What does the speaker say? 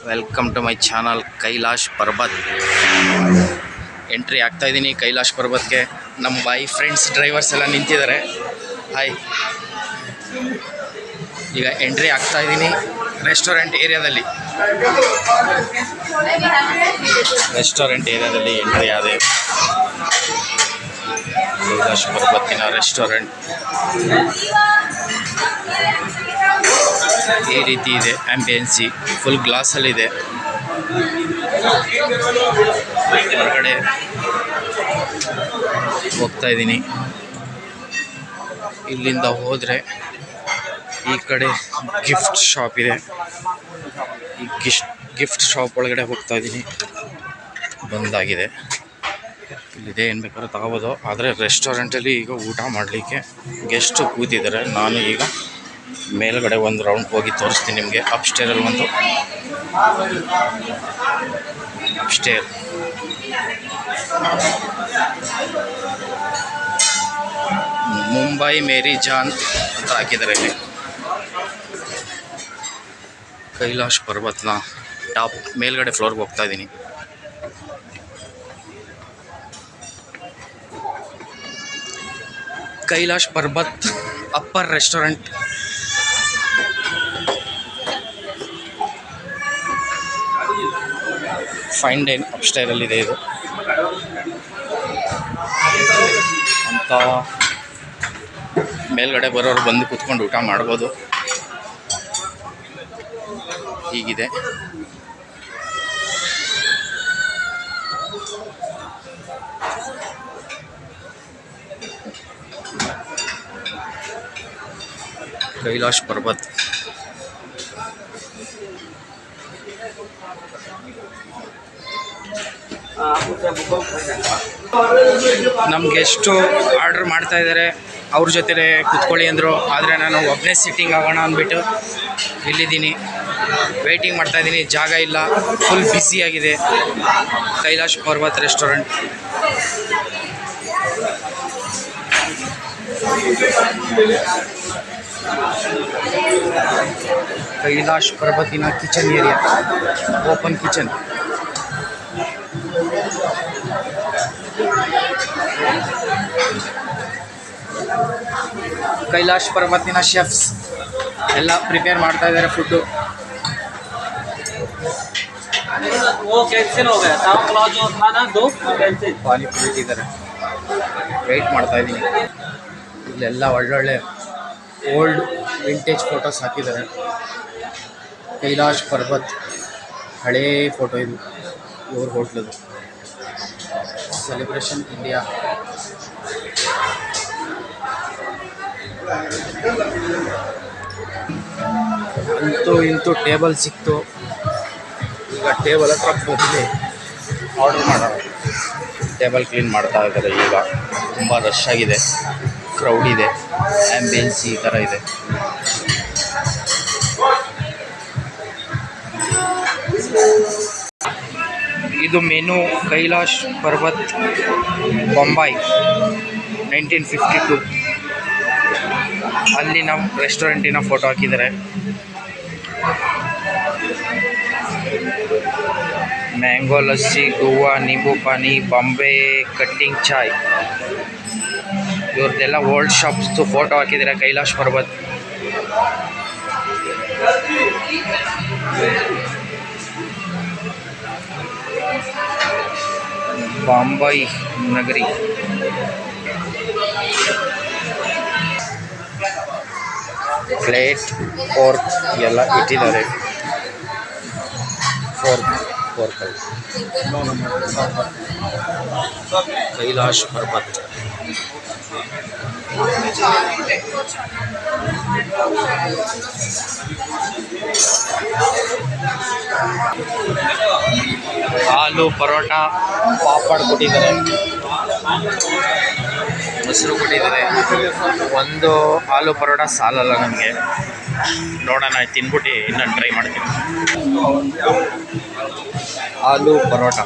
Welcome to my channel Kailash Parbat. Entry ಆಗ್ತಾ ಇದ್ದೀನಿ ಕೈಲಾಶ್ ಪರ್ಬತ್ಗೆ. ನಮ್ಮ ಬಾಯ್ ಫ್ರೆಂಡ್ಸ್ ಡ್ರೈವರ್ಸ್ ಎಲ್ಲ ನಿಂತಿದ್ದಾರೆ. ಹಾಯ್, ಈಗ ಎಂಟ್ರಿ ಆಗ್ತಾ ಇದ್ದೀನಿ ರೆಸ್ಟೋರೆಂಟ್ ಏರಿಯಾದಲ್ಲಿ. ಎಂಟ್ರಿ ಆದೆ. ಕೈಲಾಶ್ ಪರ್ಬತ್ತಿನ ರೆಸ್ಟೋರೆಂಟ್ ಈ ರೀತಿ ಇದೆ. ಆಂಬಿಯನ್ಸಿ ಫುಲ್ ಗ್ಲಾಸಲ್ಲಿದೆ. ಹೊರಗಡೆ ಹೋಗ್ತಾ ಇದ್ದೀನಿ. ಇಲ್ಲಿಂದ ಹೋದರೆ ಈ ಕಡೆ ಗಿಫ್ಟ್ ಶಾಪ್ ಇದೆ. ಈ ಗಿಫ್ಟ್ ಶಾಪ್ ಒಳಗಡೆ ಹೋಗ್ತಾ ಇದ್ದೀನಿ. ಬಂದಾಗಿದೆ. ಇಲ್ಲಿದೆ, ಏನು ಬೇಕಾದ್ರೂ ತಗೋಬೋದು. ಆದರೆ ರೆಸ್ಟೋರೆಂಟಲ್ಲಿ ಈಗ ಊಟ ಮಾಡಲಿಕ್ಕೆ ಗೆಸ್ಟ್ ಕೂತಿದ್ದಾರೆ. ನಾನು ಈಗ ಮೇಲ್ಗಡೆ ಒಂದು ರೌಂಡ್ ಹೋಗಿ ತೋರಿಸ್ತೀನಿ ನಿಮಗೆ. ಅಪ್ಸ್ಟೇರಲ್ಲಿ ಒಂದು ಅಪ್ಸ್ಟೇರ್ ಮುಂಬೈ ಮೇರಿ ಜಾನ್ ಅಂತ ಹಾಕಿದ್ದಾರೆ. ಇಲ್ಲಿ ಕೈಲಾಶ್ ಪರ್ಬತ್ನ ಟಾಪ್ ಮೇಲ್ಗಡೆ ಫ್ಲೋರ್ಗೆ ಹೋಗ್ತಾ ಇದ್ದೀನಿ. Kailash Parbat upper restaurant. Fine dine ಅಪ್ಸ್ಟೈರಲ್ಲಿದೆ ಇದು ಅಂತ. ಮೇಲ್ಗಡೆ ಬರೋರು ಬಂದು ಕೂತ್ಕೊಂಡು ಊಟ ಮಾಡ್ಬೋದು. ಹೀಗಿದೆ. ಕೈಲಾಶ್ ಪರ್ಬತ್ ನಮ್ಗೆ ಎಷ್ಟು ಆರ್ಡ್ರ್ ಮಾಡ್ತಾ ಇದ್ದಾರೆ. ಅವ್ರ ಜೊತೆ ಕೂತ್ಕೊಳ್ಳಿ ಅಂದರು. ಆದರೆ ನಾನು ಒಬ್ಬನೇ ಸಿಟ್ಟಿಂಗ್ ಆಗೋಣ ಅಂದ್ಬಿಟ್ಟು ಇಲ್ಲಿದ್ದೀನಿ. ವೆಯ್ಟಿಂಗ್ ಮಾಡ್ತಾಯಿದ್ದೀನಿ. ಜಾಗ ಇಲ್ಲ, ಫುಲ್ ಬ್ಯುಸಿಯಾಗಿದೆ ಕೈಲಾಶ್ ಪರ್ಬತ್ ರೆಸ್ಟೋರೆಂಟ್. ಕೈಲಾಶ್ ಪರ್ಬತ್ತಿನ kitchen area, open kitchen. Kailash ಪರ್ಬತ್ತಿನ ಶೆಫ್ಸ್ ಎಲ್ಲ ಪ್ರಿಪೇರ್ ಮಾಡ್ತಾ ಇದ್ದಾರೆ ಫುಡ್ಡು. ಪಾನಿಪುರಿ ಇಟ್ಟಿದ್ದಾರೆ. ವೆಯ್ಟ್ ಮಾಡ್ತಾ ಇದ್ದೀನಿ. ಇಲ್ಲೆಲ್ಲ ಒಳ್ಳೊಳ್ಳೆ ಓಲ್ಡ್ ವಿಂಟೇಜ್ ಫೋಟೋಸ್ ಹಾಕಿದ್ದಾರೆ. ಕೈಲಾಶ್ ಪರ್ಬತ್ ಹಳೇ ಫೋಟೋ ಇದು, ಇವ್ರ ಹೋಟ್ಲದು. Celebration India. ಅಂತೂ ಇಂತೂ ಟೇಬಲ್ ಸಿಕ್ತು. ಈಗ ಟೇಬಲ್ ಹತ್ರ ಬಂದು ಆರ್ಡ್ರ್ ಮಾಡೋಣ. ಟೇಬಲ್ ಕ್ಲೀನ್ ಮಾಡ್ತಾ ಇದ್ದಾರೆ. ಈಗ ತುಂಬ ರಶ್ ಆಗಿದೆ, ಕ್ರೌಡ್ ಇದೆ, ಆ್ಯಂಬಿಯನ್ಸಿ ಈ ಥರ ಇದೆ. ಇದು ಮೆನು. ಕೈಲಾಶ್ ಪರ್ಬತ್ ಬೊಂಬೈ 1952. ಅಲ್ಲಿ ನಮ್ಮ ರೆಸ್ಟೋರೆಂಟಿನ ಫೋಟೋ ಹಾಕಿದ್ದಾರೆ. ಮ್ಯಾಂಗೋ ಲಸ್ಸಿ, ಗೋವಾ ನಿಂಬು ಪಾನಿ, ಬಾಂಬೆ ಕಟ್ಟಿಂಗ್ ಚಾಯ್, ಇವ್ರದ್ದೆಲ್ಲ ಓಲ್ಡ್ ಶಾಪ್ಸ್ದು ಫೋಟೋ ಹಾಕಿದ್ದಾರೆ. ಕೈಲಾಶ್ ಪರ್ಬತ್ ಬಾಂಬೈ ನಗರಿ. ಪ್ಲೇಟ್, ಫೋರ್ಕ್ ಎಲ್ಲ ಇಟ್ಟಿದ್ದಾರೆ. ಫೋರ್ಕಲ್ಲಿ ಕೈಲಾಶ್ ಪರ್ಬತ್. ಆಲೂ ಪರೋಟ, ಪಾಪಡ್ ಕೊಟ್ಟಿದ್ದಾರೆ, ಮೊಸರು ಕೊಟ್ಟಿದ್ದಾರೆ. ಒಂದು ಆಲೂ ಪರೋಟ ಸಾಲಲ್ಲ ನನಗೆ. ನೋಡೋಣ, ತಿನ್ಬಿಟ್ಟು ಇನ್ನೊಂದು ಟ್ರೈ ಮಾಡ್ತೀನಿ. ಆಲೂ ಪರೋಟ